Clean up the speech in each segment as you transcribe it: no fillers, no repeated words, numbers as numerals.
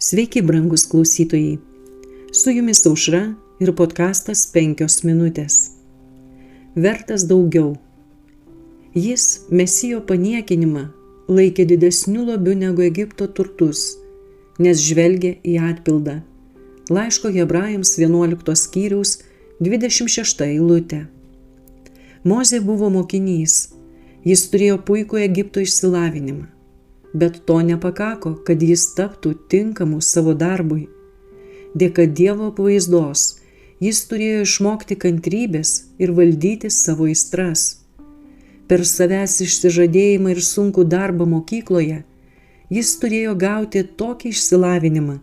Sveiki, brangus klausytojai. Su jumis Aušra ir podkastas 5 minutės. Vertas daugiau. Jis Mesijo paniekinimą laikė didesniu lobiu negu Egipto turtus, nes žvelgė į atpildą. Laiško Hebrajams 11 skyriaus 26 eilutė. Mozė buvo mokinys, jis turėjo puikų Egipto išsilavinimą. Bet to nepakako, kad jis taptų tinkamu savo darbui. Dėka Dievo apvaizdos, jis turėjo išmokti kantrybės ir valdyti savo aistras. Per savęs išsižadėjimą ir sunkų darbą mokykloje, jis turėjo gauti tokį išsilavinimą,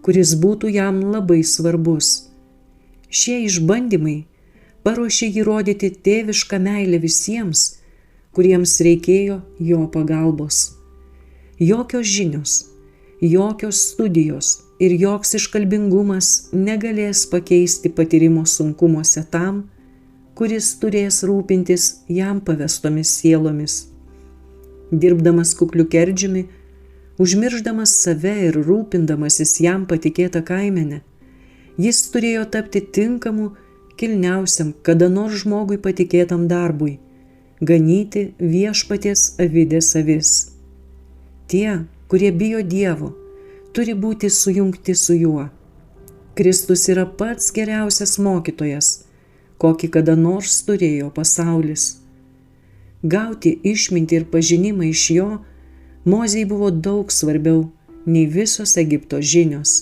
kuris būtų jam labai svarbus. Šie išbandymai paruošė jį rodyti tėvišką meilę visiems, kuriems reikėjo jo pagalbos. Jokios žinios, jokios studijos ir joks iškalbingumas negalės pakeisti patyrimo sunkumuose tam, kuris turės rūpintis jam pavestomis sielomis. Dirbdamas kukliu kerdžiumi, užmirždamas save ir rūpindamasis jam patikėtą kaimenę, jis turėjo tapti tinkamu, kilniausiam, kada nors žmogui patikėtam darbui – ganyti viešpaties avidės avis. Tie, kurie bijo Dievo, turi būti sujungti su juo. Kristus yra pats geriausias mokytojas, kokį kada nors turėjo pasaulis. Gauti išmintį ir pažinimą iš jo Mozei buvo daug svarbiau nei visos Egipto žinios.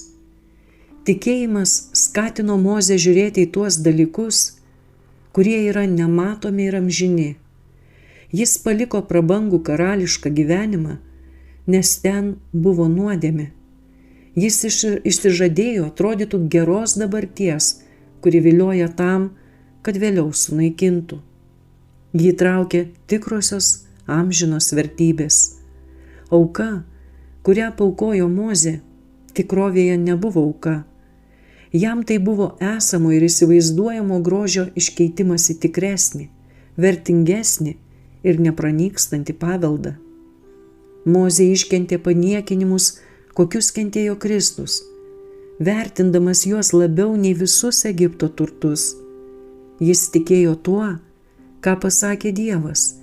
Tikėjimas skatino Mozę žiūrėti į tuos dalykus, kurie yra nematomi ir amžini. Jis paliko prabangų karališką gyvenimą, nes ten buvo nuodėmė. Jis išsižadėjo atrodytų geros dabarties, kuri vilioja tam, kad vėliau sunaikintų. Jį traukė tikrosios amžinos vertybės. Auka, kurią paaukojo Mozė, tikrovėje nebuvo auka. Jam tai buvo esamo ir įsivaizduojamo grožio iškeitimas į tikresnį, vertingesnį ir nepranykstantį paveldą. Mozė iškentė paniekinimus, kokius kentėjo Kristus, vertindamas juos labiau nei visus Egipto turtus. Jis tikėjo tuo, ką pasakė Dievas,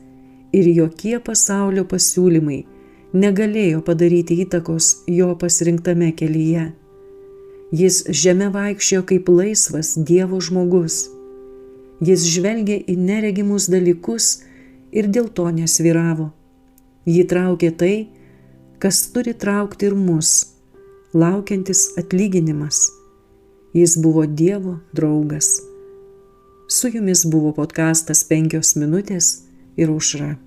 ir jokie pasaulio pasiūlymai negalėjo padaryti įtakos jo pasirinktame kelyje. Jis žeme vaikščiojo kaip laisvas Dievo žmogus. Jis žvelgė į neregimus dalykus ir dėl to nesvyravo. Jį traukė tai, kas turi traukti ir mus, laukiantis atlyginimas. Jis buvo Dievo draugas. Su jumis buvo podkastas 5 minutės ir Aušra.